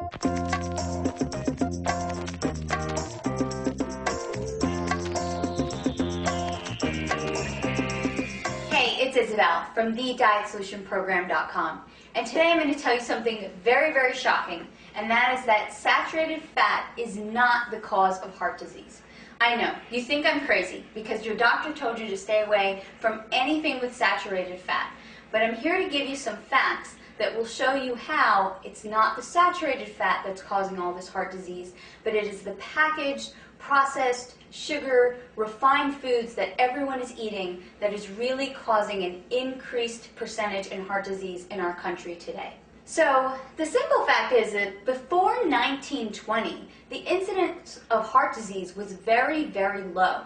Hey, it's Isabel from thedietsolutionprogram.com, and today I'm going to tell you something very, very shocking, and that is that saturated fat is not the cause of heart disease. I know, you think I'm crazy because your doctor told you to stay away from anything with saturated fat, but I'm here to give you some facts that will show you how it's not the saturated fat that's causing all this heart disease, but it is the packaged, processed, sugar, refined foods that everyone is eating that is really causing an increased percentage in heart disease in our country today. So the simple fact is that before 1920, the incidence of heart disease was very, very low.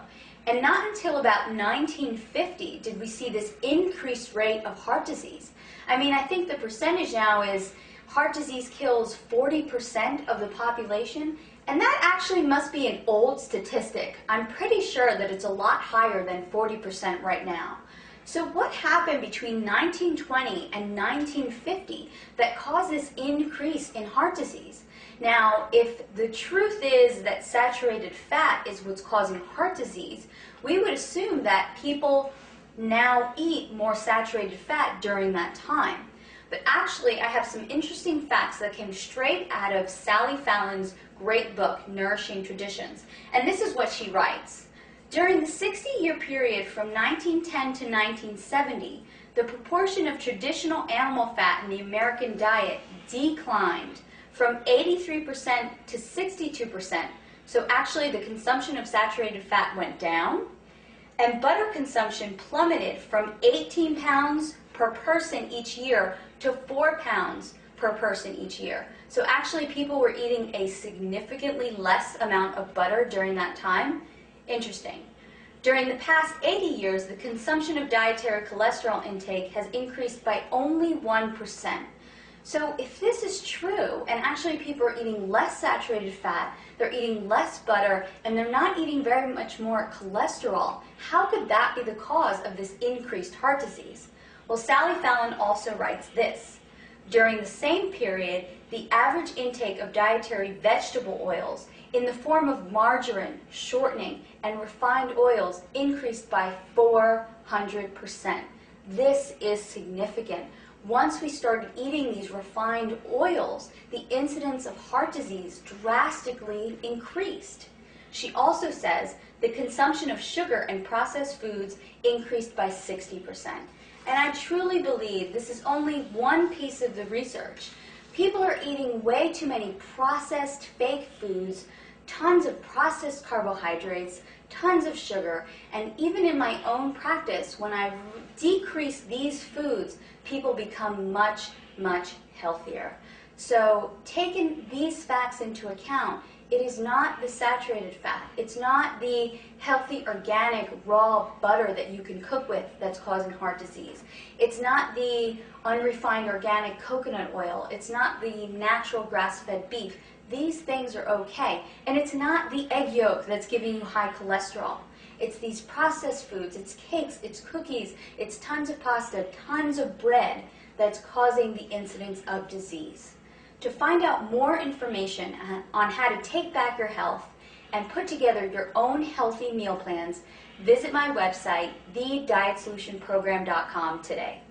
And not until about 1950 did we see this increased rate of heart disease. I mean, I think the percentage now is heart disease kills 40% of the population, and that actually must be an old statistic. I'm pretty sure that it's a lot higher than 40% right now. So what happened between 1920 and 1950 that caused this increase in heart disease? Now, if the truth is that saturated fat is what's causing heart disease, we would assume that people now eat more saturated fat during that time. But actually, I have some interesting facts that came straight out of Sally Fallon's great book, Nourishing Traditions. And this is what she writes. During the 60-year period from 1910 to 1970, the proportion of traditional animal fat in the American diet declined from 83% to 62%. So actually, the consumption of saturated fat went down, and butter consumption plummeted from 18 pounds per person each year to 4 pounds per person each year. So actually, people were eating a significantly less amount of butter during that time. Interesting. During the past 80 years, the consumption of dietary cholesterol intake has increased by only 1%. So if this is true, and actually people are eating less saturated fat, they're eating less butter, and they're not eating very much more cholesterol, how could that be the cause of this increased heart disease? Well, Sally Fallon also writes this. During the same period, the average intake of dietary vegetable oils in the form of margarine, shortening, and refined oils increased by 400%. This is significant. Once we started eating these refined oils, the incidence of heart disease drastically increased. She also says the consumption of sugar and processed foods increased by 60%. And I truly believe this is only one piece of the research. People are eating way too many processed fake foods, tons of processed carbohydrates, tons of sugar, and even in my own practice, when I decrease these foods, people become much, much healthier. So taking these facts into account, it is not the saturated fat. It's not the healthy, organic, raw butter that you can cook with that's causing heart disease. It's not the unrefined organic coconut oil. It's not the natural grass-fed beef. These things are okay. And it's not the egg yolk that's giving you high cholesterol. It's these processed foods, it's cakes, it's cookies, it's tons of pasta, tons of bread that's causing the incidence of disease. To find out more information on how to take back your health and put together your own healthy meal plans, visit my website, thedietsolutionprogram.com today.